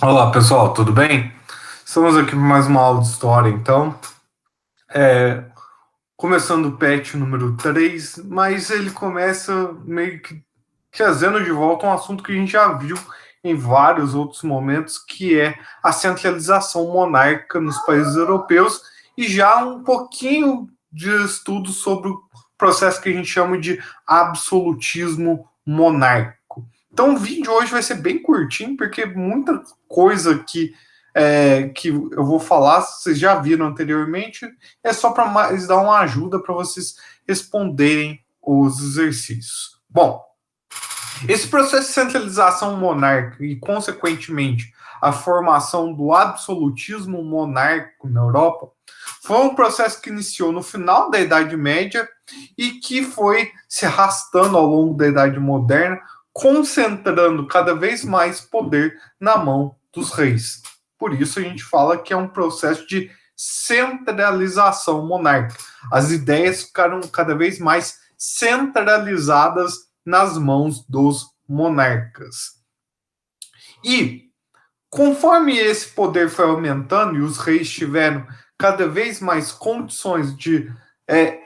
Olá pessoal, tudo bem? Estamos aqui para mais uma aula de história, então, é, começando o PET número 3, mas ele começa meio que trazendo de volta um assunto que a gente já viu em vários outros momentos, que é a centralização monárquica nos países europeus, e já um pouquinho de estudo sobre o processo que a gente chama de absolutismo monárquico. Então o vídeo hoje vai ser bem curtinho, porque muita coisa que eu vou falar, vocês já viram anteriormente, é só para mais dar uma ajuda para vocês responderem os exercícios. Bom, esse processo de centralização monárquica e, consequentemente, a formação do absolutismo monárquico na Europa foi um processo que iniciou no final da Idade Média e que foi se arrastando ao longo da Idade Moderna, concentrando cada vez mais poder na mão dos reis. Por isso a gente fala que é um processo de centralização monárquica. As ideias ficaram cada vez mais centralizadas nas mãos dos monarcas. E, conforme esse poder foi aumentando e os reis tiveram cada vez mais condições de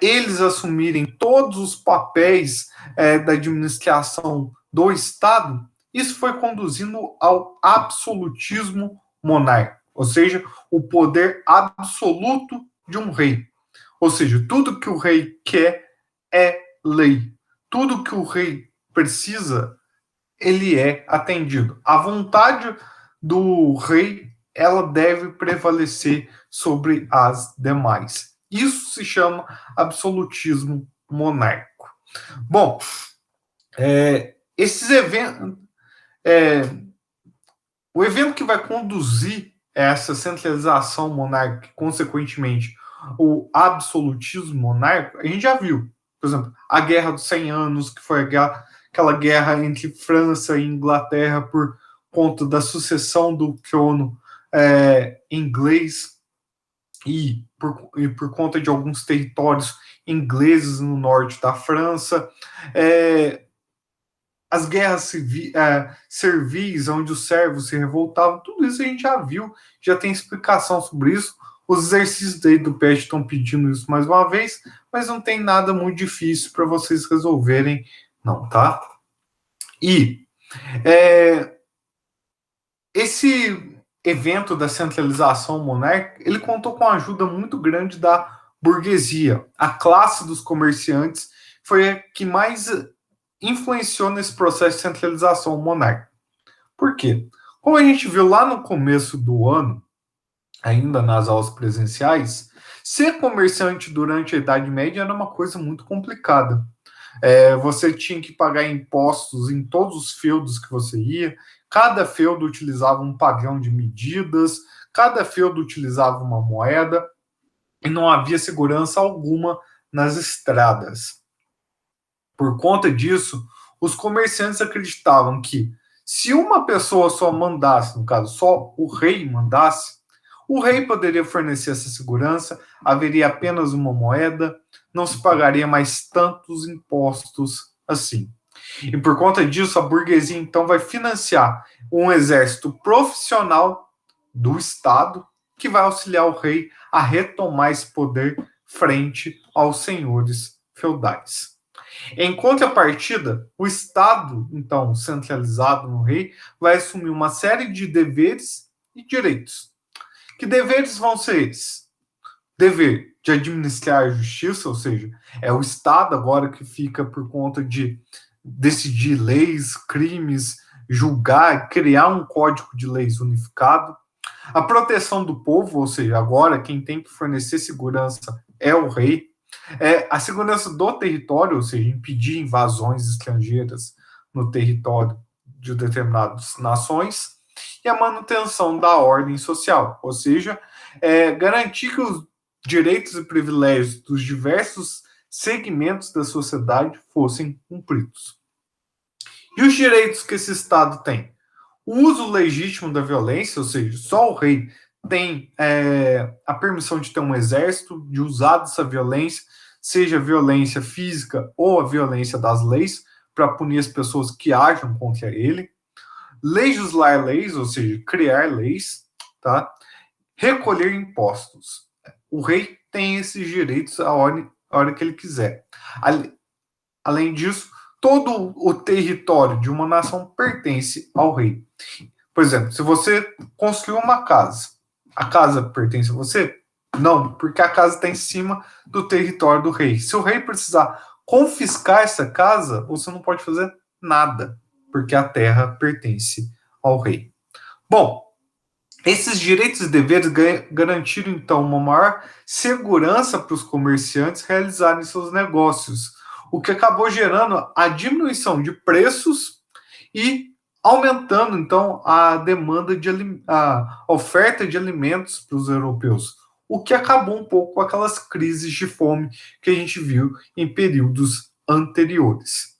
eles assumirem todos os papéis da administração do Estado, isso foi conduzindo ao absolutismo monárquico, ou seja, o poder absoluto de um rei. Ou seja, tudo que o rei quer é lei. Tudo que o rei precisa, ele é atendido. A vontade do rei, ela deve prevalecer sobre as demais. Isso se chama absolutismo monárquico. Bom, esses eventos, é, o evento que vai conduzir essa centralização monárquica, consequentemente, o absolutismo monárquico, a gente já viu. Por exemplo, a Guerra dos 100 Anos, que foi aquela guerra entre França e Inglaterra por conta da sucessão do trono inglês e por conta de alguns territórios ingleses no norte da França. As guerras servis, onde os servos se revoltavam, tudo isso a gente já viu, já tem explicação sobre isso. Os exercícios daí do PET estão pedindo isso mais uma vez, mas não tem nada muito difícil para vocês resolverem, não, tá? E esse evento da centralização monárquica, ele contou com a ajuda muito grande da burguesia. A classe dos comerciantes foi a que mais influenciou nesse processo de centralização monárquica. Por quê? Como a gente viu lá no começo do ano, ainda nas aulas presenciais, ser comerciante durante a Idade Média era uma coisa muito complicada. Você tinha que pagar impostos em todos os feudos que você ia, cada feudo utilizava um padrão de medidas, cada feudo utilizava uma moeda, e não havia segurança alguma nas estradas. Por conta disso, os comerciantes acreditavam que se uma pessoa só mandasse, no caso, só o rei mandasse, o rei poderia fornecer essa segurança, haveria apenas uma moeda, não se pagaria mais tantos impostos assim. E por conta disso, a burguesia então vai financiar um exército profissional do Estado que vai auxiliar o rei a retomar esse poder frente aos senhores feudais. Em contrapartida, o Estado, então, centralizado no rei, vai assumir uma série de deveres e direitos. Que deveres vão ser esses? Dever de administrar a justiça, ou seja, é o Estado agora que fica por conta de decidir leis, crimes, julgar, criar um código de leis unificado. A proteção do povo, ou seja, agora quem tem que fornecer segurança é o rei. A segurança do território, ou seja, impedir invasões estrangeiras no território de determinadas nações, e a manutenção da ordem social, ou seja, garantir que os direitos e privilégios dos diversos segmentos da sociedade fossem cumpridos. E os direitos que esse Estado tem? O uso legítimo da violência, ou seja, só o rei tem a permissão de ter um exército, de usar dessa violência, seja violência física ou a violência das leis, para punir as pessoas que ajam contra ele. legislar leis, ou seja, criar leis, tá? Recolher impostos. O rei tem esses direitos a hora que ele quiser. Além disso, todo o território de uma nação pertence ao rei. Por exemplo, se você construiu uma casa, a casa pertence a você? Não, porque a casa está em cima do território do rei. Se o rei precisar confiscar essa casa, você não pode fazer nada, porque a terra pertence ao rei. Bom, esses direitos e deveres garantiram, então, uma maior segurança para os comerciantes realizarem seus negócios, o que acabou gerando a diminuição de preços e aumentando, então, a demanda a oferta de alimentos para os europeus, o que acabou um pouco com aquelas crises de fome que a gente viu em períodos anteriores.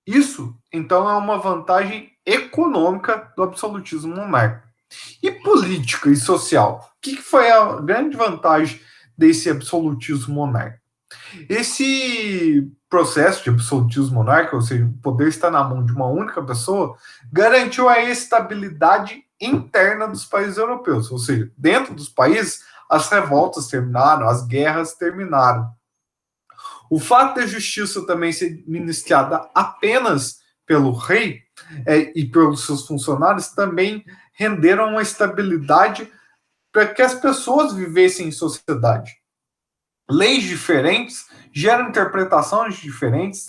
Isso, então, é uma vantagem econômica do absolutismo monárquico. E política e social? O que foi a grande vantagem desse absolutismo monárquico? Esse processo de absolutismo monárquico, ou seja, o poder está na mão de uma única pessoa, garantiu a estabilidade interna dos países europeus, ou seja, dentro dos países, as revoltas terminaram, as guerras terminaram. O fato da justiça também ser ministrada apenas pelo rei e pelos seus funcionários também renderam uma estabilidade para que as pessoas vivessem em sociedade. Leis diferentes geram interpretações diferentes,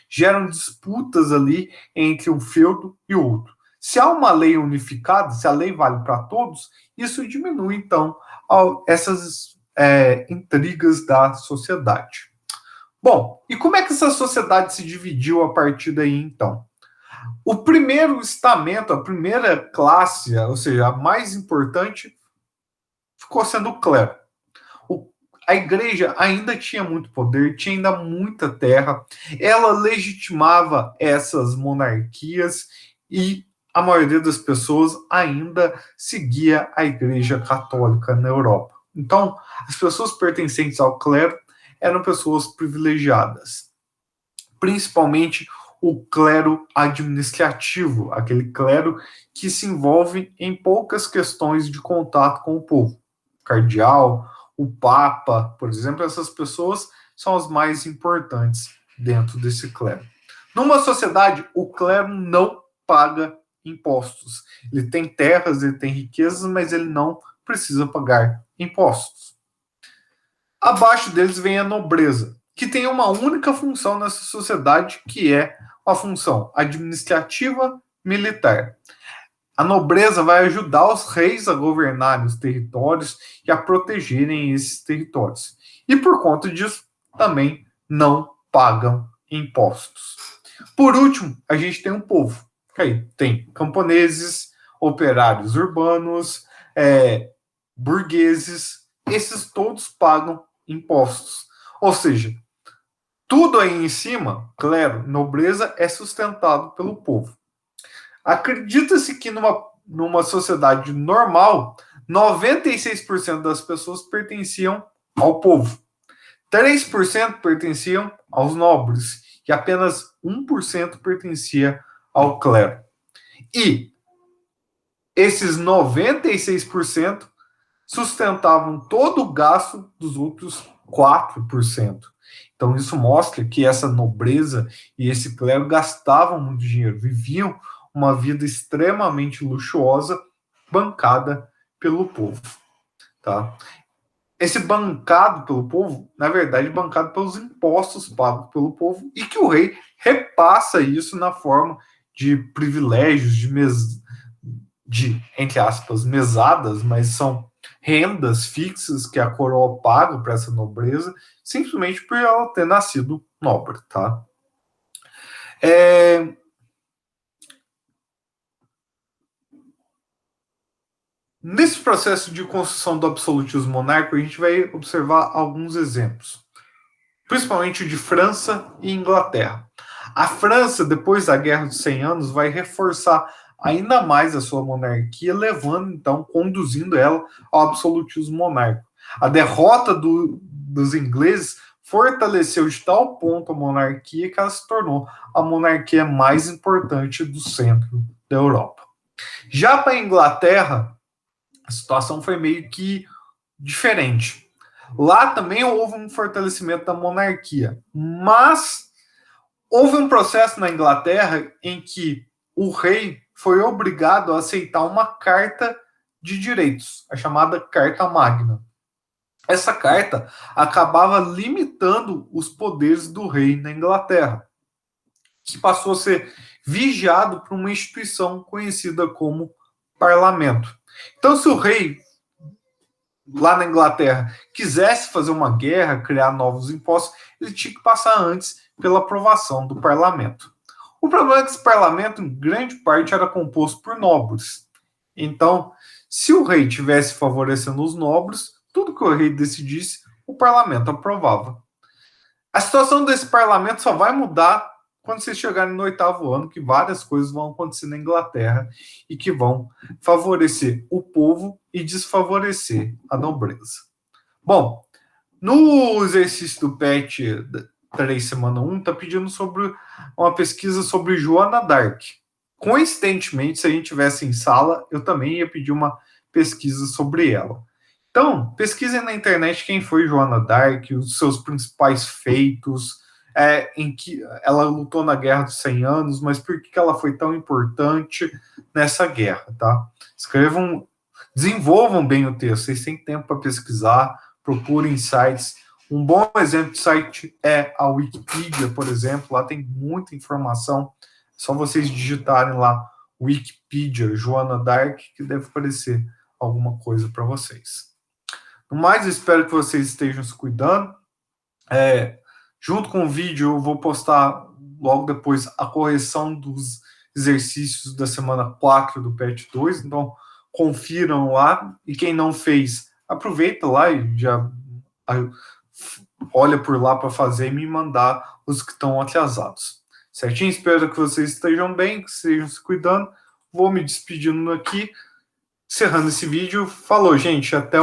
geram disputas ali entre um feudo e outro. Se há uma lei unificada, se a lei vale para todos, isso diminui, então, essas intrigas da sociedade. Bom, e como é que essa sociedade se dividiu a partir daí, então? O primeiro estamento, a primeira classe, ou seja, a mais importante, ficou sendo o clero. A igreja ainda tinha muito poder, tinha ainda muita terra, ela legitimava essas monarquias e a maioria das pessoas ainda seguia a igreja católica na Europa. Então, as pessoas pertencentes ao clero eram pessoas privilegiadas, principalmente o clero administrativo, aquele clero que se envolve em poucas questões de contato com o povo. O cardeal, o papa, por exemplo, essas pessoas são as mais importantes dentro desse clero. Numa sociedade, o clero não paga impostos. Ele tem terras, ele tem riquezas, mas ele não precisa pagar impostos. Abaixo deles vem a nobreza, que tem uma única função nessa sociedade, que é a função administrativa militar. A nobreza vai ajudar os reis a governarem os territórios e a protegerem esses territórios. E por conta disso, também não pagam impostos. Por último, a gente tem um povo. Aí tem camponeses, operários urbanos, burgueses. Esses todos pagam impostos. Ou seja, tudo aí em cima, clero, nobreza, é sustentado pelo povo. Acredita-se que numa sociedade normal, 96% das pessoas pertenciam ao povo, 3% pertenciam aos nobres e apenas 1% pertencia ao clero. E esses 96% sustentavam todo o gasto dos outros 4%. Então, isso mostra que essa nobreza e esse clero gastavam muito dinheiro, viviam uma vida extremamente luxuosa, bancada pelo povo. Tá? Esse bancado pelo povo, na verdade, bancado pelos impostos pagos pelo povo, e que o rei repassa isso na forma de privilégios, entre aspas, mesadas, mas são rendas fixas que a coroa paga para essa nobreza, simplesmente por ela ter nascido nobre, tá? Nesse processo de construção do absolutismo monárquico, a gente vai observar alguns exemplos, principalmente de França e Inglaterra. A França, depois da Guerra dos 100 Anos, vai reforçar ainda mais a sua monarquia, levando, então, conduzindo ela ao absolutismo monárquico. A derrota dos ingleses fortaleceu de tal ponto a monarquia que ela se tornou a monarquia mais importante do centro da Europa. Já para a Inglaterra, a situação foi meio que diferente. Lá também houve um fortalecimento da monarquia, mas houve um processo na Inglaterra em que o rei foi obrigado a aceitar uma carta de direitos, a chamada Carta Magna. Essa carta acabava limitando os poderes do rei na Inglaterra, que passou a ser vigiado por uma instituição conhecida como parlamento. Então, se o rei lá na Inglaterra quisesse fazer uma guerra, criar novos impostos, ele tinha que passar antes pela aprovação do parlamento. O problema é que esse parlamento, em grande parte, era composto por nobres. Então, se o rei tivesse favorecendo os nobres, tudo que o rei decidisse, o parlamento aprovava. A situação desse parlamento só vai mudar quando vocês chegarem no 8º ano, que várias coisas vão acontecer na Inglaterra e que vão favorecer o povo e desfavorecer a nobreza. Bom, no exercício do PET 3, semana 1, está pedindo sobre uma pesquisa sobre Joana d'Arc. Coincidentemente, se a gente tivesse em sala, eu também ia pedir uma pesquisa sobre ela. Então, pesquisem na internet quem foi Joana d'Arc, os seus principais feitos, em que ela lutou na Guerra dos 100 Anos, mas por que ela foi tão importante nessa guerra, tá? Escrevam, desenvolvam bem o texto, vocês têm tempo para pesquisar, procurem sites. Um bom exemplo de site é a Wikipedia, por exemplo, lá tem muita informação, é só vocês digitarem lá Wikipedia, Joana d'Arc, que deve aparecer alguma coisa para vocês. No mais, eu espero que vocês estejam se cuidando. Junto com o vídeo, eu vou postar logo depois a correção dos exercícios da semana 4 do PET 2, então confiram lá, e quem não fez, aproveita lá e já olha por lá para fazer e me mandar os que estão atrasados. Certinho? Espero que vocês estejam bem, que estejam se cuidando. Vou me despedindo aqui, encerrando esse vídeo. Falou, gente, até